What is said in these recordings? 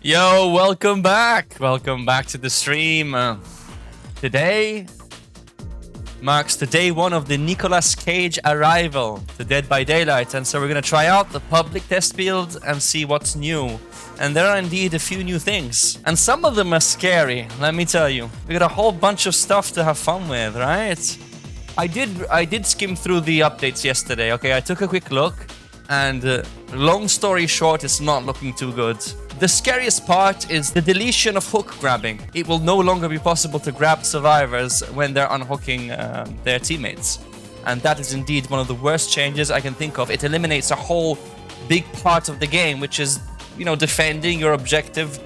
Yo, welcome back. Welcome back to the stream. Today marks the day one of the Nicolas Cage arrival to Dead by Daylight. And so we're going to try out the public test build and see what's new. And there are indeed a few new things. And some of them are scary, let me tell you. We got a whole bunch of stuff to have fun with, right? I did skim through the updates yesterday, okay? I took a quick look. And long story short, it's not looking too good. The scariest part is the deletion of hook grabbing. It will no longer be possible to grab survivors when they're unhooking their teammates. And that is indeed one of the worst changes I can think of. It eliminates a whole big part of the game, which is, you know, defending your objective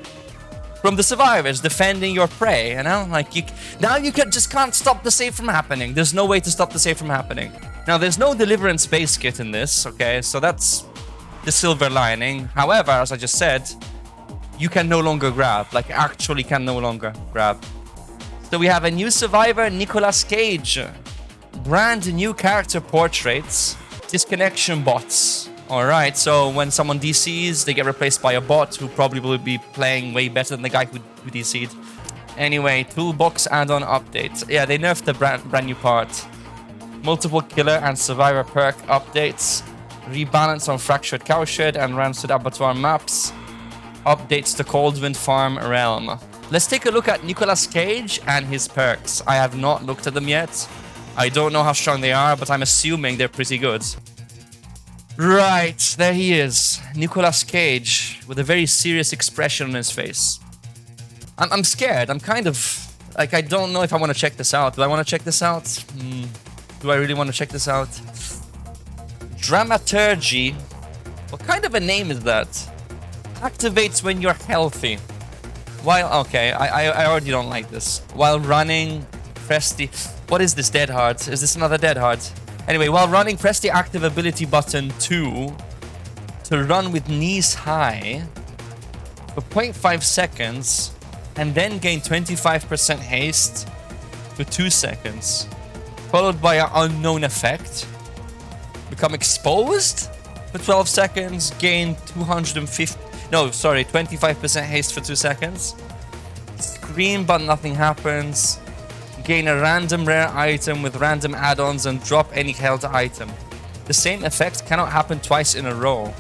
from the survivors, defending your prey, you know? Like, now you just can't stop the save from happening. There's no way to stop the save from happening. Now, there's no Deliverance base kit in this, okay? So that's the silver lining. However, as I just said, you can no longer grab. Like, actually can no longer grab. So we have a new survivor, Nicolas Cage. Brand new character portraits. Disconnection bots. Alright, so when someone DCs, they get replaced by a bot who probably will be playing way better than the guy who DC'd. Anyway, toolbox add-on updates. Yeah, they nerfed the brand new part. Multiple killer and survivor perk updates. Rebalance on Fractured Cowshed and Rancid Abattoir maps. Updates to Coldwind Farm Realm. Let's take a look at Nicolas Cage and his perks. I have not looked at them yet. I don't know how strong they are, but I'm assuming they're pretty good. Right, there he is. Nicolas Cage with a very serious expression on his face. I'm scared. I'm kind of... like, I don't know if I want to check this out. Do I want to check this out? Do I really want to check this out? Dramaturgy. What kind of a name is that? Activates when you're healthy. While... okay, I already don't like this. While running, press the... what is this, Dead Hard? Is this another Dead Hard? Anyway, while running, press the active ability button 2 to run with knees high for 0.5 seconds and then gain 25% haste for 2 seconds. Followed by an unknown effect. Become exposed for 12 seconds, gain 25% haste for 2 seconds. Scream but nothing happens. Gain a random rare item with random add-ons and drop any held item. The same effect cannot happen twice in a row.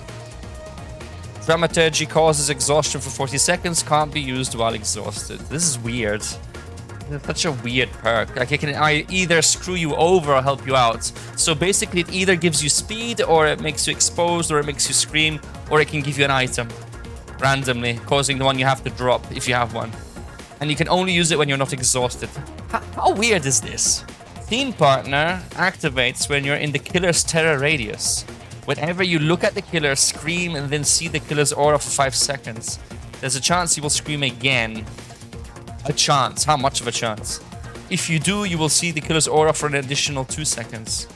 Dramaturgy causes exhaustion for 40 seconds, can't be used while exhausted. This is weird. It's such a weird perk. Like, it can either screw you over or help you out. So basically, it either gives you speed, or it makes you exposed, or it makes you scream, or it can give you an item randomly, causing the one you have to drop if you have one. And you can only use it when you're not exhausted. How weird is this? Team partner activates when you're in the killer's terror radius. Whenever you look at the killer, scream, and then see the killer's aura for 5 seconds, there's a chance you will scream again. A chance. How much of a chance? If you do, you will see the killer's aura for an additional 2 seconds.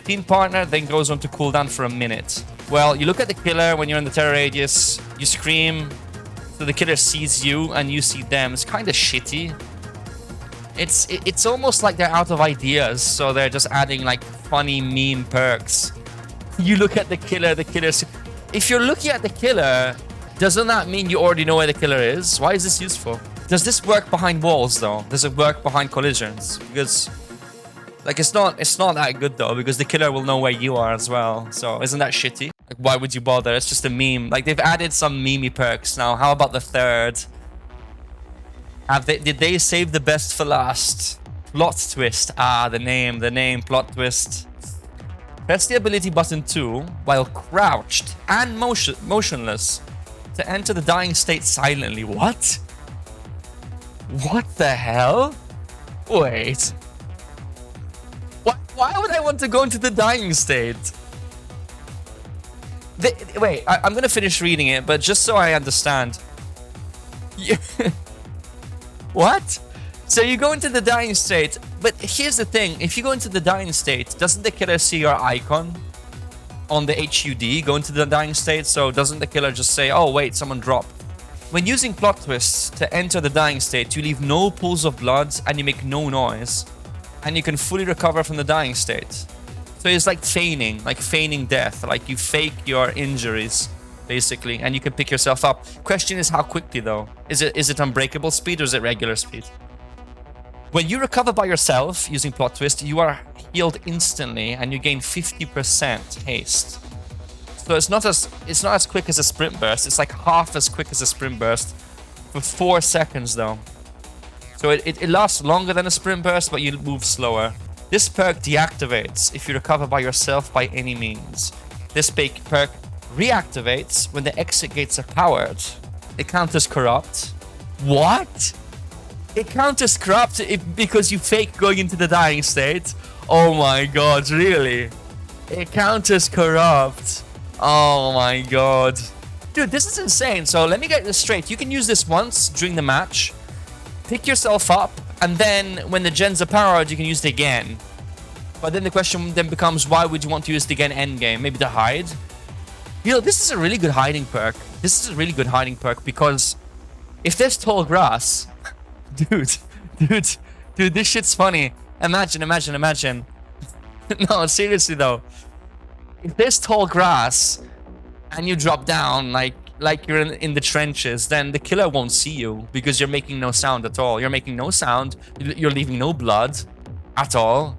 Team partner then goes on to cooldown for a minute. Well, you look at the killer when you're in the terror radius, you scream, so the killer sees you and you see them. It's kind of shitty. It's almost like they're out of ideas, so they're just adding like funny meme perks. You look at the killer, if you're looking at the killer, doesn't that mean you already know where the killer is? Why is this useful? Does this work behind walls though? Does it work behind collisions? Because like it's not that good though, because the killer will know where you are as well. So isn't that shitty? Like, why would you bother? It's just a meme. Like, they've added some memey perks now. How about the third? Did they save the best for last? Plot twist. Ah, the name, plot twist. Press the ability button 2 while crouched and motionless to enter the dying state silently. What? What the hell? Wait. Why would I want to go into the dying state? Wait, I'm gonna finish reading it, but just so I understand. What? So you go into the dying state, but here's the thing. If you go into the dying state, doesn't the killer see your icon on the HUD go into the dying state? So doesn't the killer just say, oh wait, someone dropped? When using plot twists to enter the dying state, you leave no pools of blood and you make no noise. And you can fully recover from the dying state. So it's like feigning death. Like, you fake your injuries, basically, and you can pick yourself up. Question is how quickly though? Is it unbreakable speed or is it regular speed? When you recover by yourself using plot twist, you are healed instantly and you gain 50% haste. So it's not as quick as a sprint burst. It's like half as quick as a sprint burst for 4 seconds though. So it lasts longer than a sprint burst, but you move slower. This perk deactivates if you recover by yourself by any means. This perk reactivates when the exit gates are powered. It counters corrupt. What? It counters corrupt because you fake going into the dying state? Oh my god, really? It counters corrupt. Oh my god. Dude, this is insane. So let me get this straight. You can use this once during the match, pick yourself up, and then when the gens are powered, you can use it again. But then the question then becomes, why would you want to use it again endgame? Maybe to hide? You know, this is a really good hiding perk. This is a really good hiding perk because if there's tall grass... Dude, this shit's funny. Imagine. No, seriously though. If there's tall grass and you drop down like you're in the trenches, then the killer won't see you because you're making no sound at all. You're making no sound. You're leaving no blood at all.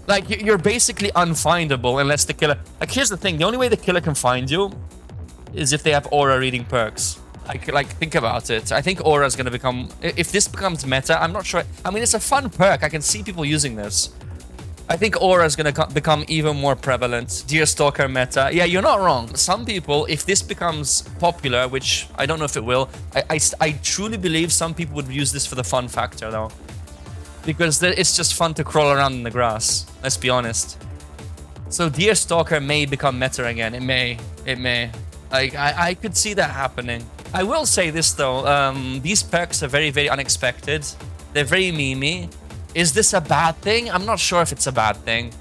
Like, you're basically unfindable unless the killer... Like, here's the thing. The only way the killer can find you is if they have aura reading perks. Like, think about it. I think aura is going to become... If this becomes meta, I'm not sure... I mean, it's a fun perk. I can see people using this. I think aura is going to become even more prevalent. Deerstalker meta. Yeah, you're not wrong. Some people, if this becomes popular, which I don't know if it will, I truly believe some people would use this for the fun factor, though. Because it's just fun to crawl around in the grass. Let's be honest. So Deerstalker may become meta again. It may. Like, I could see that happening. I will say this, though. These perks are very, very unexpected. They're very memey. Is this a bad thing? I'm not sure if it's a bad thing.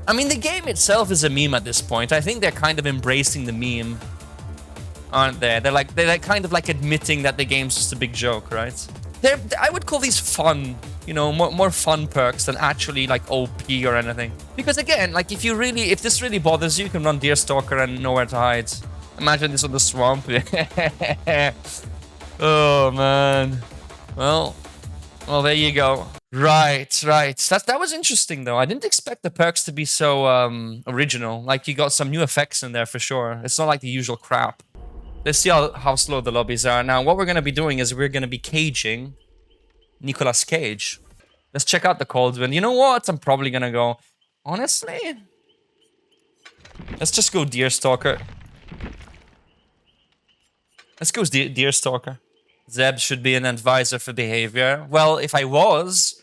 I mean, the game itself is a meme at this point. I think they're kind of embracing the meme, aren't they? They're kind of like admitting that the game's just a big joke, right? I would call these fun, you know, more fun perks than actually like OP or anything. Because again, like if this really bothers you, you can run Deerstalker and nowhere to hide. Imagine this on the swamp. Oh man. Well, there you go. Right. That was interesting though. I didn't expect the perks to be so original. Like, you got some new effects in there for sure. It's not like the usual crap. Let's see how slow the lobbies are. Now, what we're going to be doing is we're going to be caging Nicolas Cage. Let's check out the Cauldron. You know what? I'm probably going to go... Honestly? Let's just go Deerstalker. Let's go Deerstalker. Zeb should be an advisor for behavior. Well, if I was,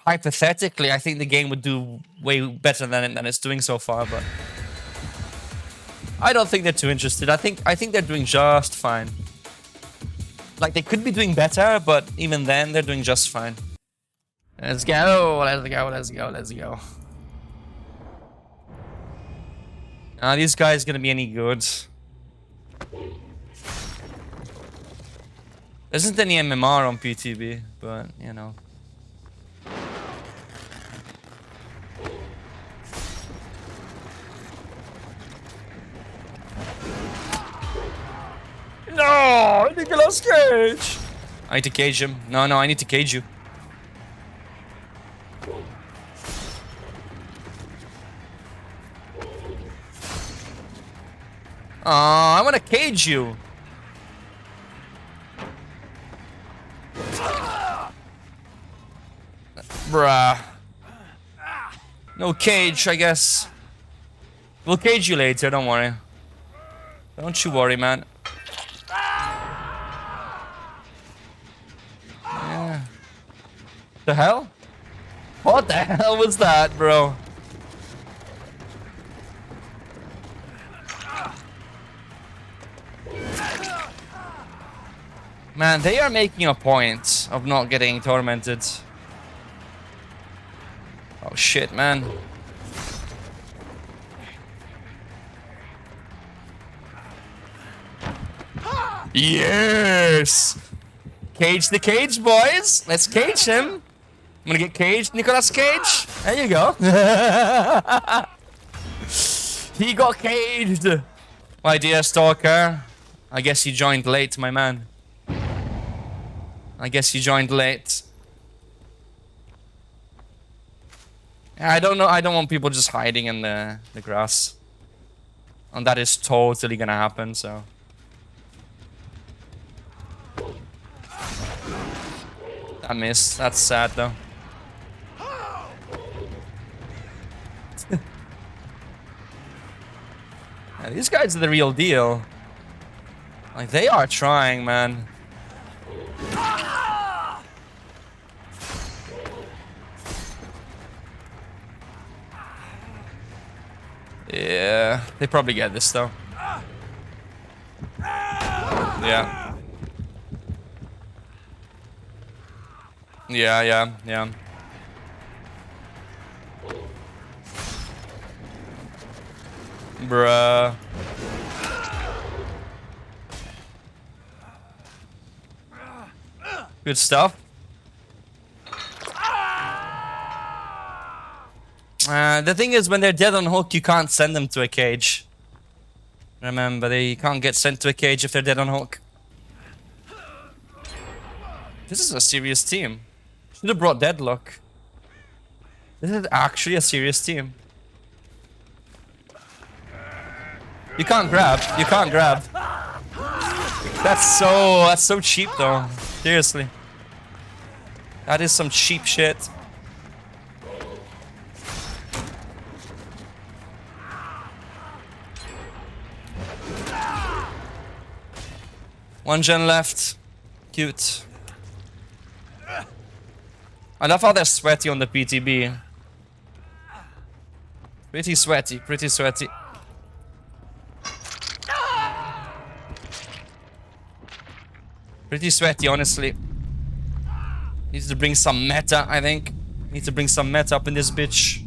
hypothetically, I think the game would do way better than it's doing so far, but... I don't think they're too interested. I think they're doing just fine. Like, they could be doing better, but even then, they're doing just fine. Let's go. Are these guys gonna be any good? There isn't any MMR on PTB, but, you know. No! Nicolas Cage! I need to cage him. No, I need to cage you. I want to cage you. Bruh. No cage, I guess. We'll cage you later, don't worry. Don't you worry, man. Yeah. The hell? What the hell was that, bro? Man, they are making a point of not getting tormented. Oh shit, man. Yes! Cage the Cage, boys! Let's cage him! I'm gonna get caged, Nicolas Cage! There you go. He got caged! My dear stalker, I guess you joined late, my man. I guess you joined late. I don't know. I don't want people just hiding in the grass. And that is totally gonna happen, so. I missed. That's sad, though. Yeah, these guys are the real deal. Like, they are trying, man. Yeah, they probably get this, though. Yeah. Yeah. Bruh. Good stuff. The thing is, when they're dead on hook, you can't send them to a cage. Remember, they can't get sent to a cage if they're dead on hook. This is a serious team. Should have brought Deadlock. This is actually a serious team. You can't grab. You can't grab. That's so cheap, though. Seriously. That is some cheap shit. One gen left. Cute. I love how they're sweaty on the PTB. Pretty sweaty, pretty sweaty. Pretty sweaty, honestly. Needs to bring some meta, I think. Need to bring some meta up in this bitch.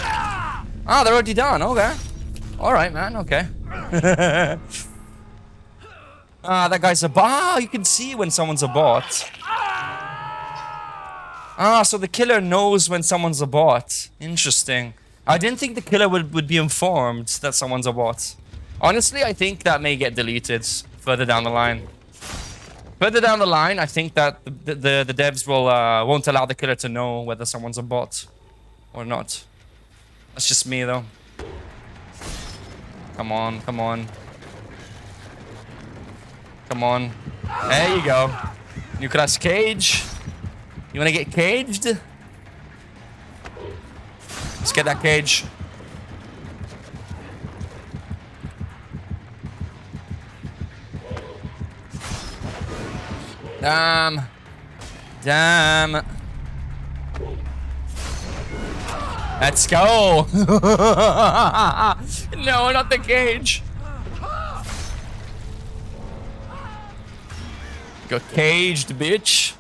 Ah, they're already done. Okay. Alright, man. Okay. Ah, that guy's a bot. Ah, you can see when someone's a bot. Ah, so the killer knows when someone's a bot. Interesting. I didn't think the killer would be informed that someone's a bot. Honestly, I think that may get deleted further down the line. Further down the line, I think that the devs will won't allow the killer to know whether someone's a bot or not. That's just me, though. Come on, come on. Come on. There you go. Nicolas Cage. You wanna get caged? Let's get that cage. Damn. Damn. Let's go. No, not the cage. Got caged, bitch.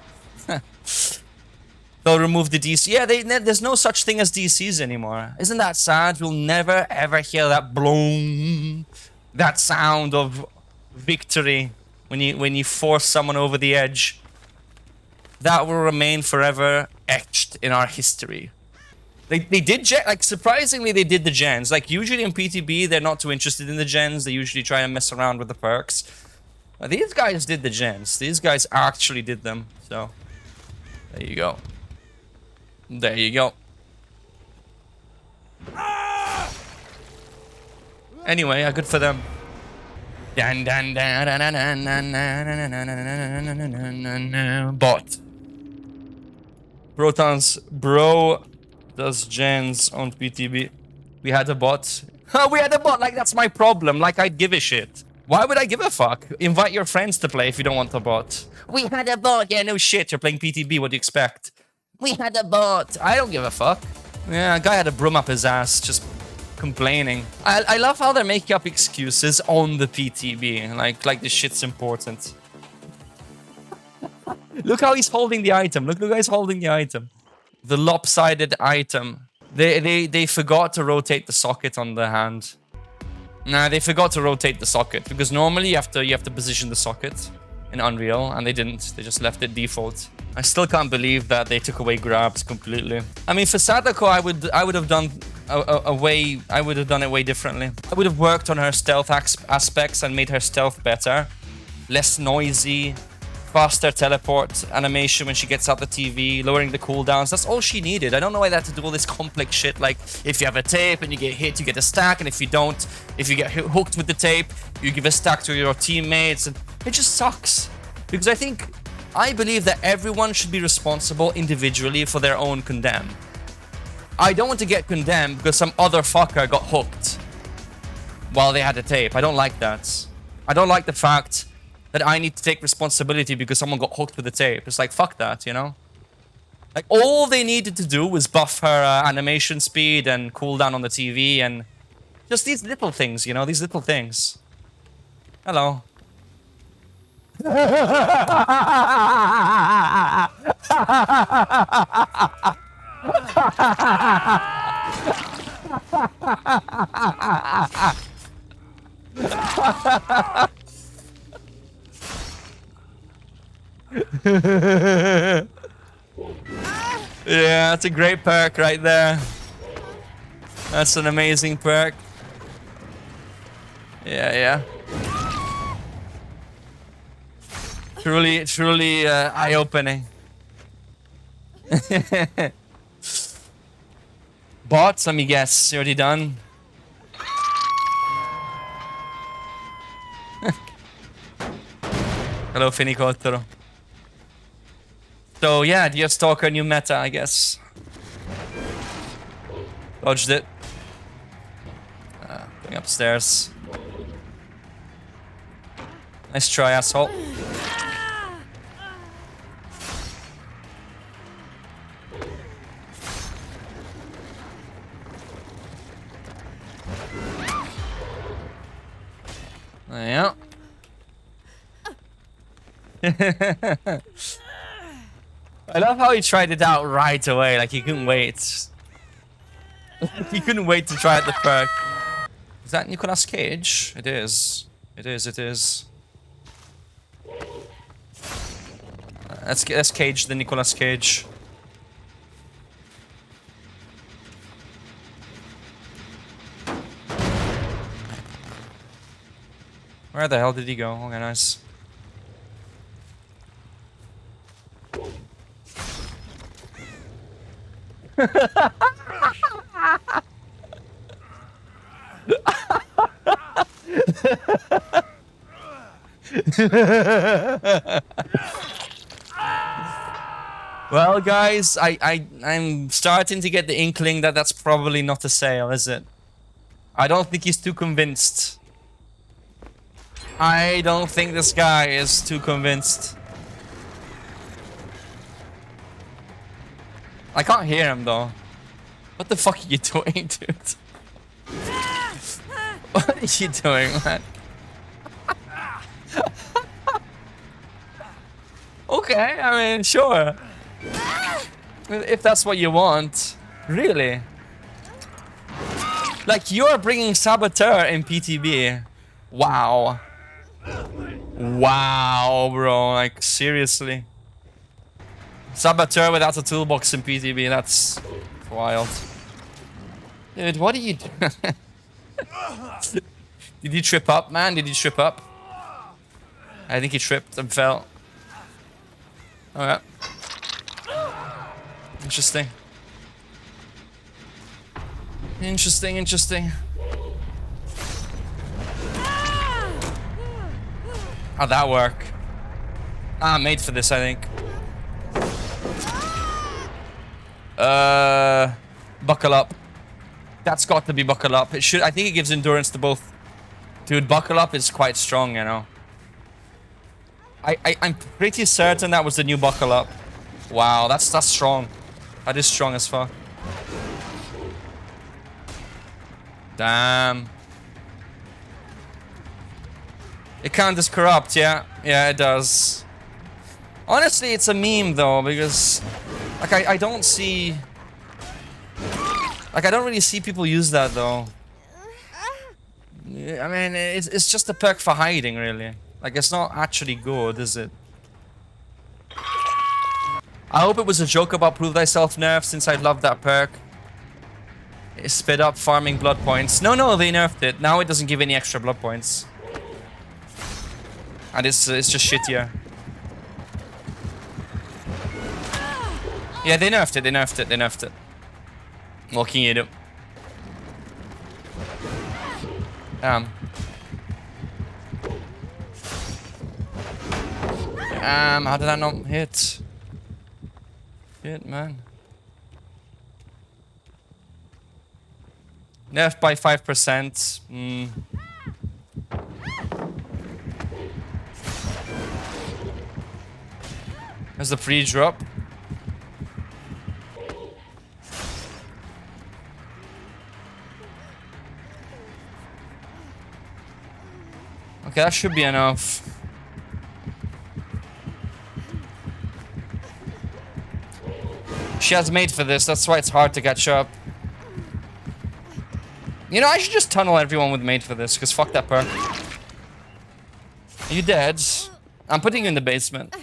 They'll remove the DC. Yeah, there's no such thing as DCs anymore. Isn't that sad? We'll never ever hear that bloom, that sound of victory when you force someone over the edge. That will remain forever etched in our history. They did like, surprisingly they did the gens. Like, usually in PTB they're not too interested in the gens. They usually try and mess around with the perks. These guys did the gens. These guys actually did them. So, there you go. There you go. Anyway, good for them. Bot. Protons, bro does gens on PTB. We had a bot. We had a bot, like that's my problem. Like, I'd give a shit. Why would I give a fuck? Invite your friends to play if you don't want a bot. We had a bot. Yeah, no shit. You're playing PTB. What do you expect? We had a bot. I don't give a fuck. Yeah, a guy had a broom up his ass, just complaining. I love how they're making up excuses on the PTB. Like this shit's important. Look how he's holding the item. Look how he's holding the item. The lopsided item. They forgot to rotate the socket on the hand. Nah, they forgot to rotate the socket because normally you have to position the socket in Unreal, and they didn't. They just left it default. I still can't believe that they took away grabs completely. I mean, for Sadako, I would have done a way. I would have done it way differently. I would have worked on her stealth aspects and made her stealth better, less noisy, faster teleport animation when she gets out the TV, lowering the cooldowns. That's all she needed. I don't know why they had to do all this complex shit. Like, if you have a tape and you get hit, you get a stack, and if you don't, if you get hooked with the tape, you give a stack to your teammates, and it just sucks. Because I believe that everyone should be responsible individually for their own condemn. I don't want to get condemned because some other fucker got hooked while they had the tape. I don't like that. I don't like the fact that I need to take responsibility because someone got hooked with the tape. It's like, fuck that, you know? Like, all they needed to do was buff her animation speed and cooldown on the TV and just these little things, you know? These little things. Hello. Yeah, that's a great perk right there. That's an amazing perk. Yeah. Truly eye-opening. Bots, let me guess. You already done? Hello, Finicotero. So yeah, Deerstalker, new meta, I guess. Dodged it. Going upstairs. Nice try, asshole. Yeah. I love how he tried it out right away, like he couldn't wait. He couldn't wait to try out the perk. Is that Nicolas Cage? It is. It is. Let's cage the Nicolas Cage. Where the hell did he go? Okay, nice. Well, guys, I'm starting to get the inkling that that's probably not a sale, is it? I don't think he's too convinced. I don't think this guy is too convinced. I can't hear him though. What the fuck are you doing, dude? What are you doing, man? Okay, I mean, sure. If that's what you want. Really? Like, you're bringing Saboteur in PTB. Wow. Wow, bro. Like, seriously. Saboteur without a toolbox in PTB, that's wild. Dude, what are you doing? Did you trip up, man? Did you trip up? I think he tripped and fell. Okay. Interesting. Interesting. How'd that work? I'm made for this, I think. Buckle up. That's got to be buckle up. It should. I think it gives endurance to both. Dude, buckle up is quite strong, you know. I'm pretty certain that was the new buckle up. Wow, that's strong. That is strong as fuck. Damn. It counts as corrupt, yeah. Yeah, it does. Honestly, it's a meme though, because like I don't see, like I don't really see people use that though. I mean, it's just a perk for hiding, really. Like, it's not actually good, is it? I hope it was a joke about prove thyself nerf, since I love that perk. Sped up farming blood points. No, they nerfed it. Now it doesn't give any extra blood points. And it's just shittier. Yeah, they nerfed it. What can you do? How did I not hit? Shit, man. Nerfed by 5%. There's the pre-drop. Okay, that should be enough. She has made for this, that's why it's hard to catch up. You know, I should just tunnel everyone with made for this, because fuck that perk. Are you dead? I'm putting you in the basement.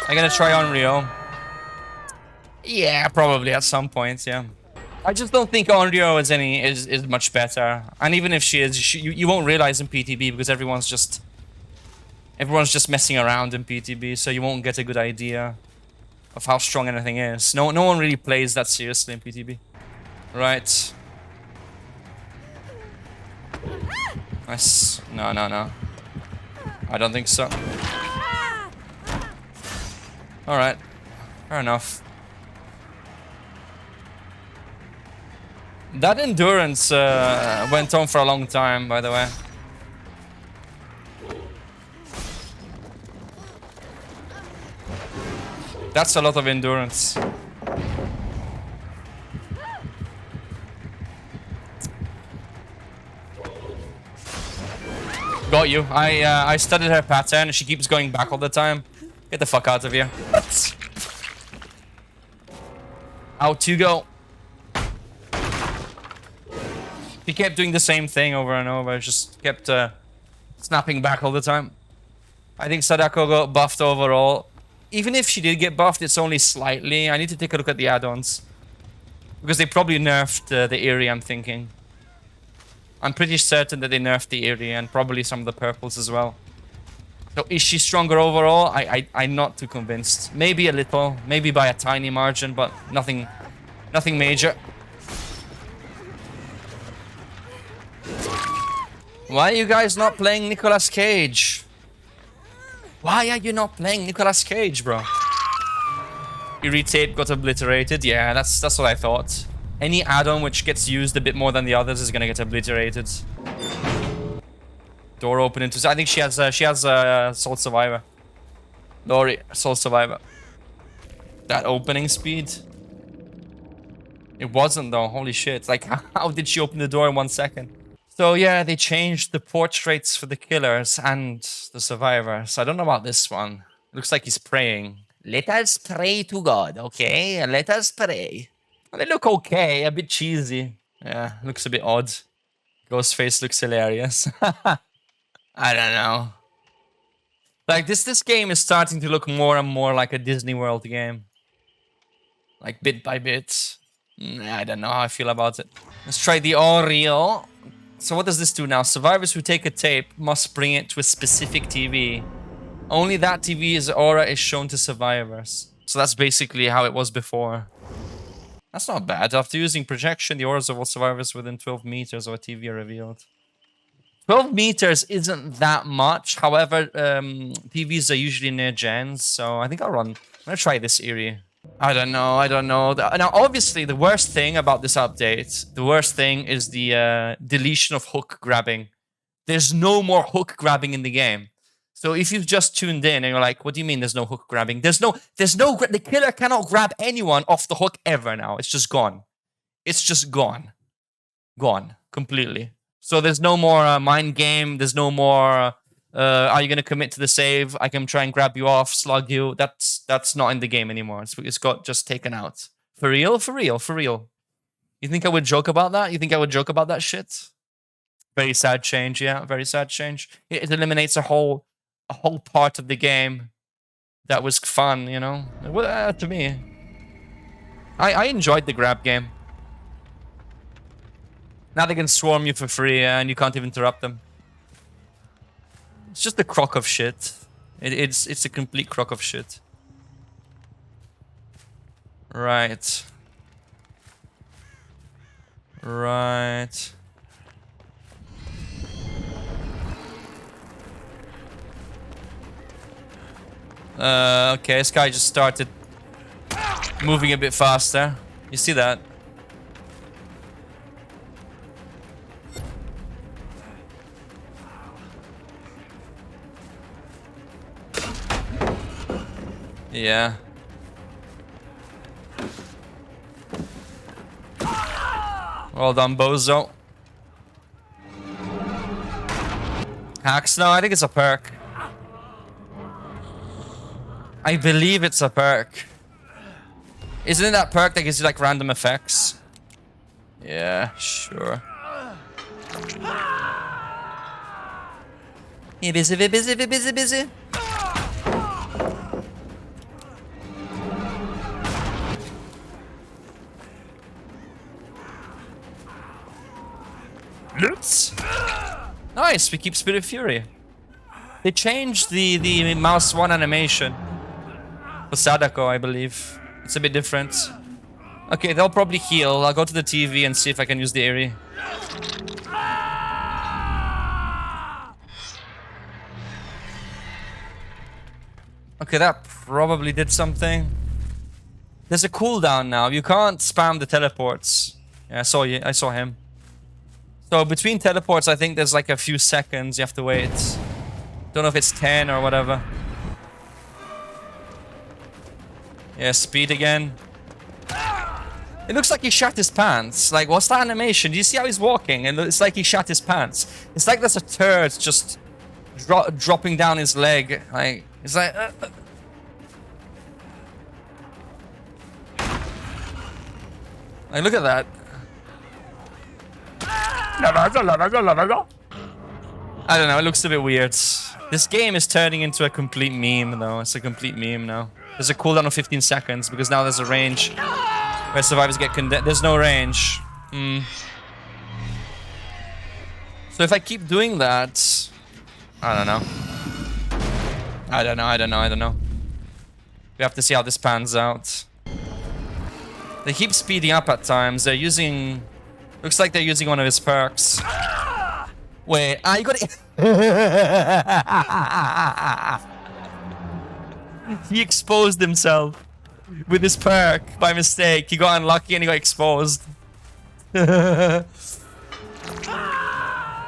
I'm gonna try Onryo. Yeah, probably at some point, yeah. I just don't think Onryo is much better. And even if she is, you won't realize in PTB because everyone's just messing around in PTB, so you won't get a good idea of how strong anything is. No one really plays that seriously in PTB. Right. Nice. No. I don't think so. Alright. Fair enough. That endurance went on for a long time, by the way. That's a lot of endurance. Got you. I studied her pattern and she keeps going back all the time. Get the fuck out of here. Out you go. She kept doing the same thing over and over. Just kept snapping back all the time. I think Sadako got buffed overall. Even if she did get buffed, it's only slightly. I need to take a look at the add-ons. Because they probably nerfed the Eerie, I'm thinking. I'm pretty certain that they nerfed the Eerie and probably some of the purples as well. So is she stronger overall? I'm not too convinced. Maybe a little. Maybe by a tiny margin, but nothing major. Why are you guys not playing Nicolas Cage? Why are you not playing Nicolas Cage, bro? Irritate got obliterated. Yeah, that's what I thought. Any add-on which gets used a bit more than the others is gonna get obliterated. Door open into... I think she has Soul Survivor. Lori, Soul Survivor. That opening speed. It wasn't though. Holy shit! Like, how did she open the door in 1 second? So yeah, they changed the portraits for the killers and the survivors. I don't know about this one. Looks like he's praying. Let us pray to God, okay? Let us pray. They look okay, a bit cheesy. Yeah, looks a bit odd. Ghostface looks hilarious. I don't know. Like, this game is starting to look more and more like a Disney World game. Like, bit by bit. I don't know how I feel about it. Let's try the Onryo. So what does this do now? Survivors who take a tape must bring it to a specific TV. Only that TV's aura is shown to survivors. So that's basically how it was before. That's not bad. After using projection, the auras of all survivors within 12 meters of a TV are revealed. 12 meters isn't that much. However, TVs are usually near gens, so I think I'm gonna try this Eerie. I don't know. Now, obviously, the worst thing about this update, is the deletion of hook grabbing. There's no more hook grabbing in the game. So if you've just tuned in and you're like, what do you mean there's no hook grabbing? The killer cannot grab anyone off the hook ever now. It's just gone. It's just gone. Gone. Completely. So there's no more mind game. There's no more, are you going to commit to the save? I can try and grab you off, slug you. That's not in the game anymore. It's got just taken out. For real? For real? For real? You think I would joke about that? You think I would joke about that shit? Very sad change, yeah. Very sad change. It eliminates a whole part of the game that was fun, you know? Well, to me. I enjoyed the grab game. Now they can swarm you for free and you can't even interrupt them. It's just a crock of shit. It's a complete crock of shit. Right. Right. Okay, this guy just started moving a bit faster. You see that? Yeah. Well done, bozo. Hacks? No, I think it's a perk. I believe it's a perk. Isn't it that perk that gives you like random effects? Yeah, sure. You busy. Nice, we keep Spirit Fury. They changed the mouse 1 animation for Sadako, I believe. It's a bit different. Okay, they'll probably heal. I'll go to the TV and see if I can use the Eri. Okay, that probably did something. There's a cooldown now. You can't spam the teleports. Yeah, I saw you. I saw him. So between teleports, I think there's like a few seconds you have to wait. Don't know if it's 10 or whatever. Yeah, speed again. It looks like he shat his pants. Like, what's that animation? Do you see how he's walking? And it's like he shat his pants. It's like there's a turd just dropping down his leg. Like, it's like... Like, look at that. I don't know, it looks a bit weird. This game is turning into a complete meme, though. It's a complete meme now. There's a cooldown of 15 seconds, because now there's a range where survivors get condemned. There's no range. So if I keep doing that... I don't know. I don't know. We have to see how this pans out. They keep speeding up at times. They're using... Looks like they're using one of his perks. Wait, you got it. He exposed himself with his perk by mistake. He got unlucky and he got exposed. Well,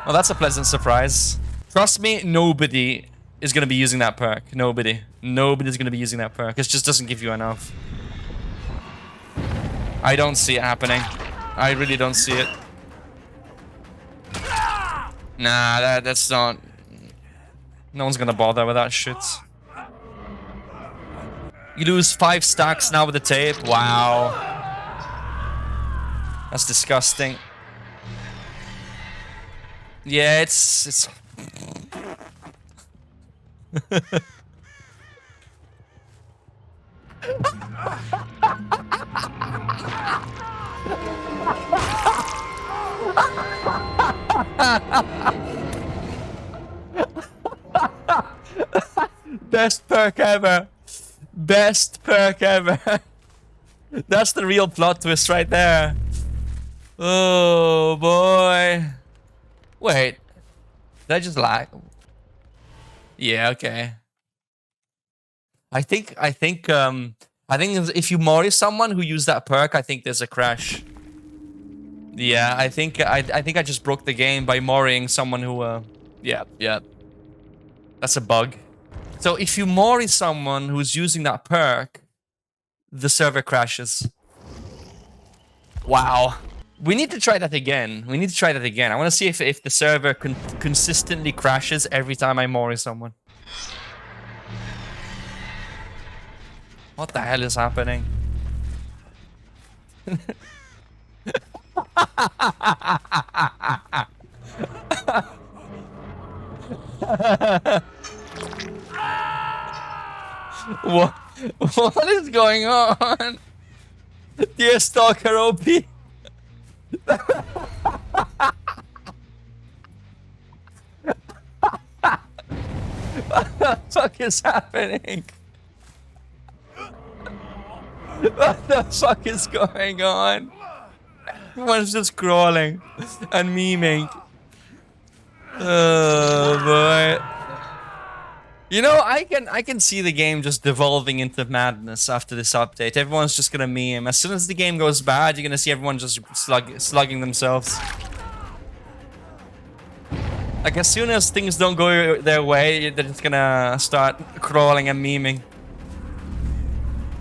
that's a pleasant surprise. Trust me, nobody is going to be using that perk. Nobody. Nobody's going to be using that perk. It just doesn't give you enough. I don't see it happening. I really don't see it. Nah, that's not... No one's gonna bother with that shit. You lose 5 stacks now with the tape. Wow. That's disgusting. Yeah, it's... Best perk ever. Best perk ever. That's the real plot twist right there. Oh boy. Wait. Did I just lie? Yeah, okay. I think if you mori someone who used that perk, I think there's a crash. Yeah, I think I just broke the game by moriing someone who yeah. That's a bug. So if you mori someone who's using that perk, the server crashes. Wow. We need to try that again. I want to see if the server consistently crashes every time I mori someone. What the hell is happening? What is going on? Dear Stalker OP. the fuck is happening? What the fuck is going on? Everyone's just crawling and memeing. Oh boy. You know, I can see the game just devolving into madness after this update. Everyone's just gonna meme. As soon as the game goes bad, you're gonna see everyone just slugging themselves. Like, as soon as things don't go their way, they're just gonna start crawling and memeing.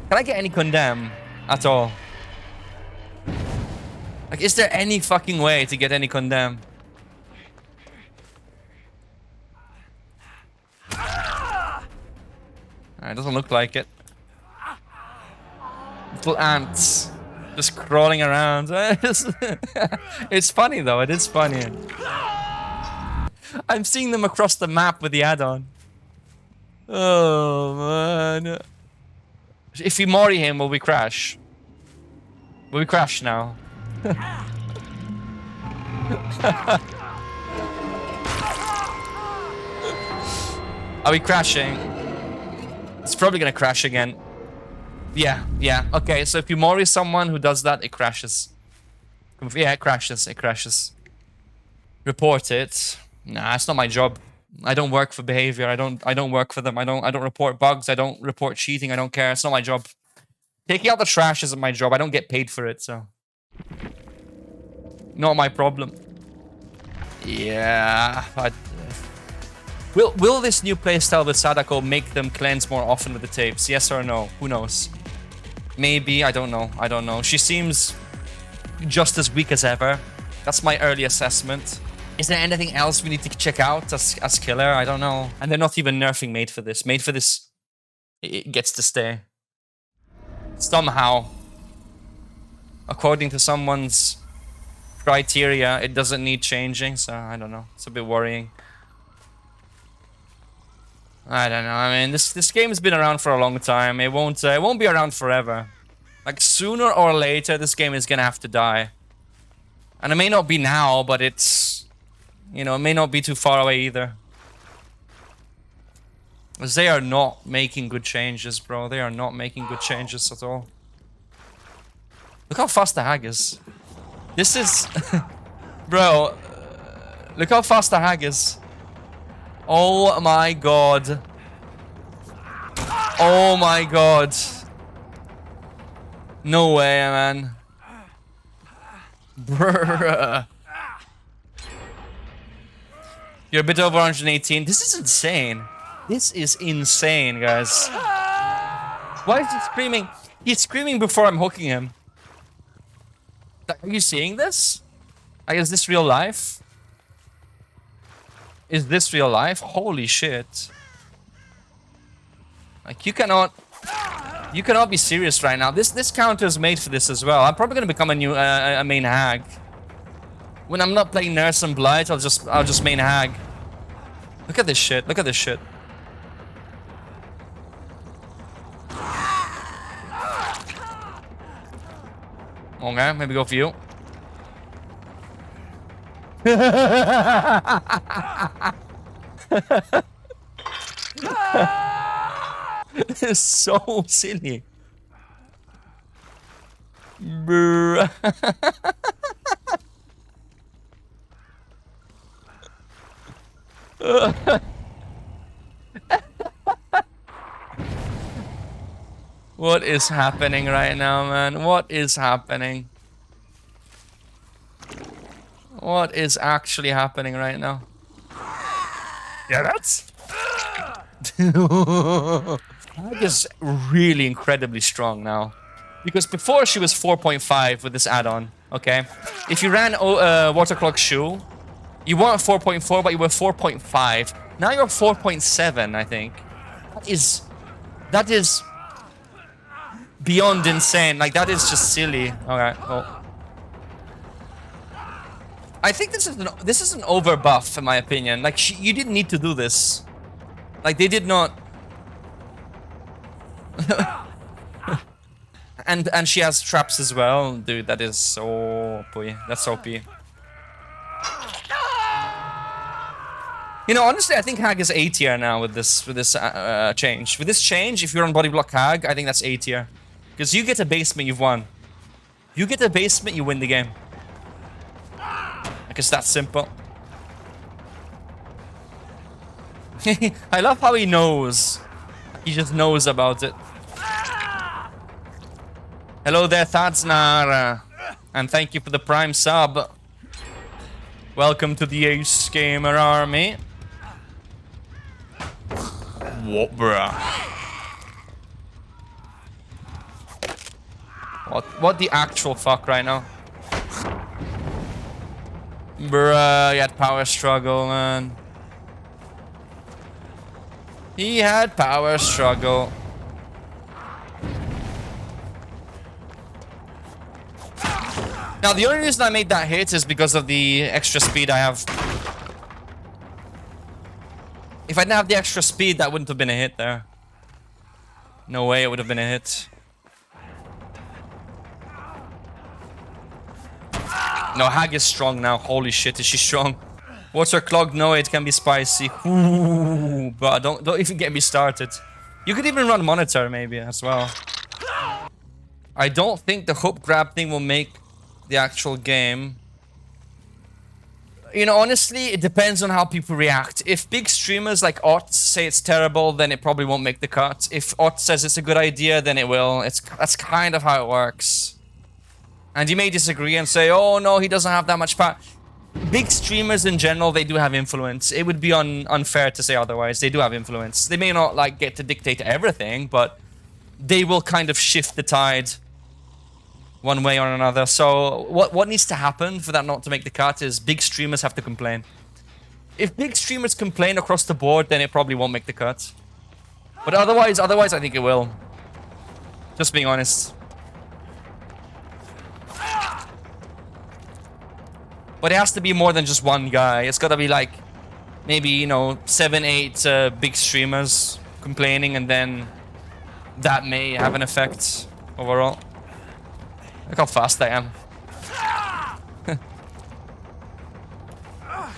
Can I get any Condemn at all? Like, is there any fucking way to get any Condemn? It doesn't look like it. Little ants just crawling around. It's funny though, it is funny. I'm seeing them across the map with the add-on. Oh man. If we Mori him, will we crash? Will we crash now? Are we crashing? It's probably gonna crash again. Yeah. Okay, so if you Mori someone who does that, it crashes. Yeah, it crashes. Report it. Nah, it's not my job. I don't work for behavior. I don't work for them. I don't report bugs. I don't report cheating. I don't care. It's not my job. Taking out the trash isn't my job. I don't get paid for it, so not my problem. Yeah. Will this new playstyle with Sadako make them cleanse more often with the tapes? Yes or no? Who knows? Maybe. I don't know. She seems just as weak as ever. That's my early assessment. Is there anything else we need to check out as killer? I don't know. And they're not even nerfing Made for this. Made for this, it gets to stay. Somehow. According to someone's criteria, it doesn't need changing, so I don't know. It's a bit worrying. I don't know. I mean, this game has been around for a long time. It won't be around forever. Like, sooner or later, this game is gonna have to die. And it may not be now, but it's, you know, it may not be too far away either. Because they are not making good changes, bro. They are not making good changes at all. Look how fast the hag is. This is... Bro, look how fast the hag is. Oh my god. Oh my god. No way, man. Bruh. You're a bit over 118. This is insane. This is insane, guys. Why is he screaming? He's screaming before I'm hooking him. Are you seeing this? Like, is this real life? Is this real life? Holy shit. Like, you cannot be serious right now. This counter is made for this as well. I'm probably gonna become a new a main hag. When I'm not playing Nurse and Blight, I'll just main hag. Look at this shit. Look at this shit. Okay, maybe go for you. This is so silly. Bruh. What is happening right now, man? What is happening? What is actually happening right now? Yeah, that's... Hag is really incredibly strong now. Because before she was 4.5 with this add-on, okay? If you ran Water Clock Shoe, you weren't 4.4, but you were 4.5. Now you're 4.7, I think. That is beyond insane. Like, that is just silly. Okay, well. I think this is an over buff, in my opinion. Like, you didn't need to do this. Like, they did not. and she has traps as well, dude. That is so OP. That's OP. You You know, honestly, I think Hag is A tier now with this change. With this change, if you're on body block Hag, I think that's A tier. Because you get a basement, you've won. You get a basement, you win the game. Like it's that simple. I love how he knows. He just knows about it. Hello there, Thadsnar. And thank you for the Prime sub. Welcome to the Ace Gamer Army. What, bruh? What the actual fuck right now? Bruh, he had power struggle, man. He had power struggle. Now, the only reason I made that hit is because of the extra speed I have. If I didn't have the extra speed, that wouldn't have been a hit there. No way it would have been a hit. No, Hag is strong now. Holy shit, is she strong? Water clogged? No, it can be spicy. Ooh, but don't even get me started. You could even run monitor maybe as well. I don't think the hook grab thing will make the actual game. You know, honestly, it depends on how people react. If big streamers like Ott say it's terrible, then it probably won't make the cut. If Ott says it's a good idea, then it will. That's kind of how it works. And you may disagree and say, oh no, he doesn't have that much power. Big streamers in general, they do have influence. It would be unfair to say otherwise. They do have influence. They may not like get to dictate everything, but they will kind of shift the tide one way or another. So what needs to happen for that not to make the cut is big streamers have to complain. If big streamers complain across the board, then it probably won't make the cut. But otherwise I think it will. Just being honest. But it has to be more than just one guy. It's gotta be like, maybe, you know, 7, 8 big streamers complaining, and then that may have an effect overall. Look how fast I am.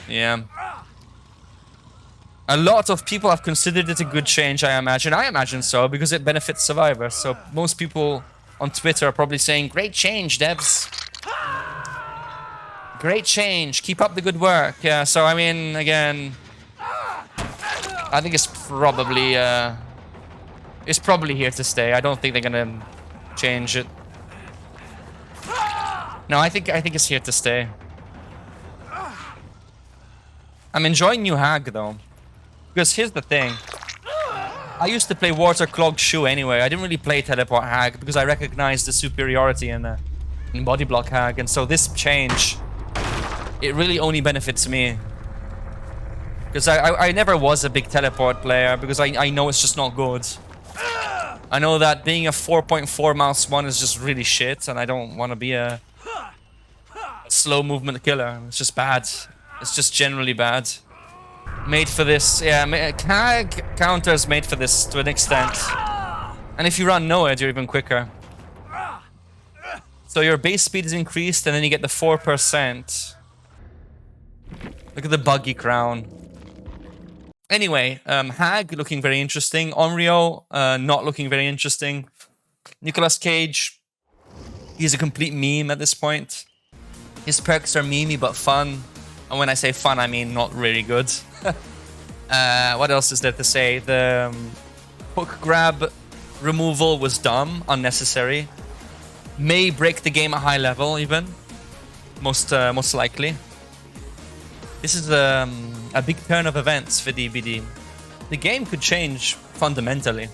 Yeah. A lot of people have considered it a good change, I imagine. I imagine so, because it benefits survivors. So most people on Twitter are probably saying, great change, devs. Great change. Keep up the good work. Yeah, so I mean, again, I think it's probably here to stay. I don't think they're gonna change it. No, I think it's here to stay. I'm enjoying new Hag though, because here's the thing. I used to play Water Clogged Shoe anyway. I didn't really play Teleport Hag because I recognized the superiority in Body Block Hag, and so this change, it really only benefits me. Because I never was a big teleport player, because I know it's just not good. I know that being a 4.4 mouse 1 is just really shit, and I don't want to be a slow movement killer. It's just bad. It's just generally bad. Made for this, yeah, Hag counters made for this to an extent. And if you run Noed, you're even quicker. So your base speed is increased, and then you get the 4%. Look at the buggy crown. Anyway, Hag looking very interesting. Onryo not looking very interesting. Nicolas Cage, he's a complete meme at this point. His perks are memey but fun. And when I say fun, I mean not really good. What else is there to say? The hook grab removal was dumb, unnecessary. May break the game at high level even. Most likely. This is a big turn of events for DBD. The game could change fundamentally,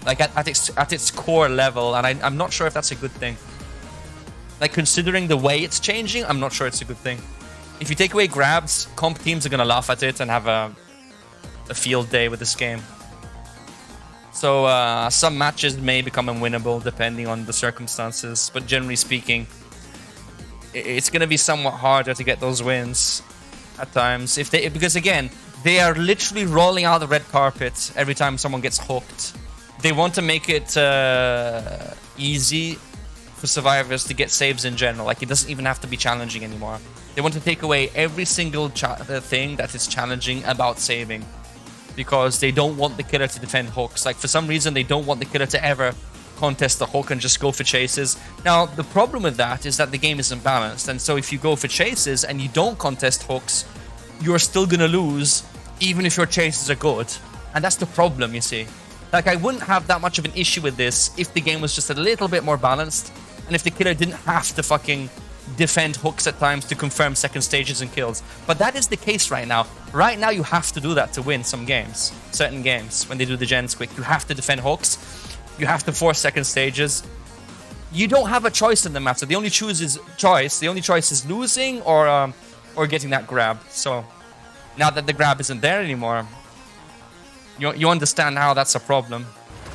like at its core level, and I'm not sure if that's a good thing. Like, considering the way it's changing, I'm not sure it's a good thing. If you take away grabs, comp teams are gonna laugh at it and have a field day with this game. So some matches may become unwinnable depending on the circumstances, but generally speaking, it's gonna be somewhat harder to get those wins at times, because again, they are literally rolling out the red carpet every time someone gets hooked. They want to make it easy for survivors to get saves in general. Like, it doesn't even have to be challenging anymore. They want to take away every single thing that is challenging about saving, because they don't want the killer to defend hooks. Like, for some reason, they don't want the killer to ever contest the hook and just go for chases. Now, the problem with that is that the game isn't balanced, and so if you go for chases and you don't contest hooks, you're still gonna lose, even if your chases are good. And that's the problem, you see. Like, I wouldn't have that much of an issue with this if the game was just a little bit more balanced, and if the killer didn't have to fucking defend hooks at times to confirm second stages and kills. But that is the case right now. Right now, you have to do that to win some games. Certain games, when they do the gens quick, you have to defend hooks. You have to force second stages. You don't have a choice in the matter. The only choice is losing or getting that grab. So now that the grab isn't there anymore, you understand how that's a problem.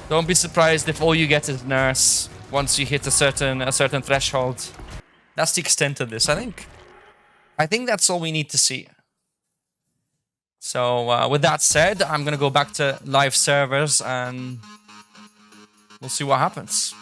Don't be surprised if all you get is nurse once you hit a certain threshold. That's the extent of this, I think. I think that's all we need to see. So with that said, I'm gonna go back to live servers and we'll see what happens.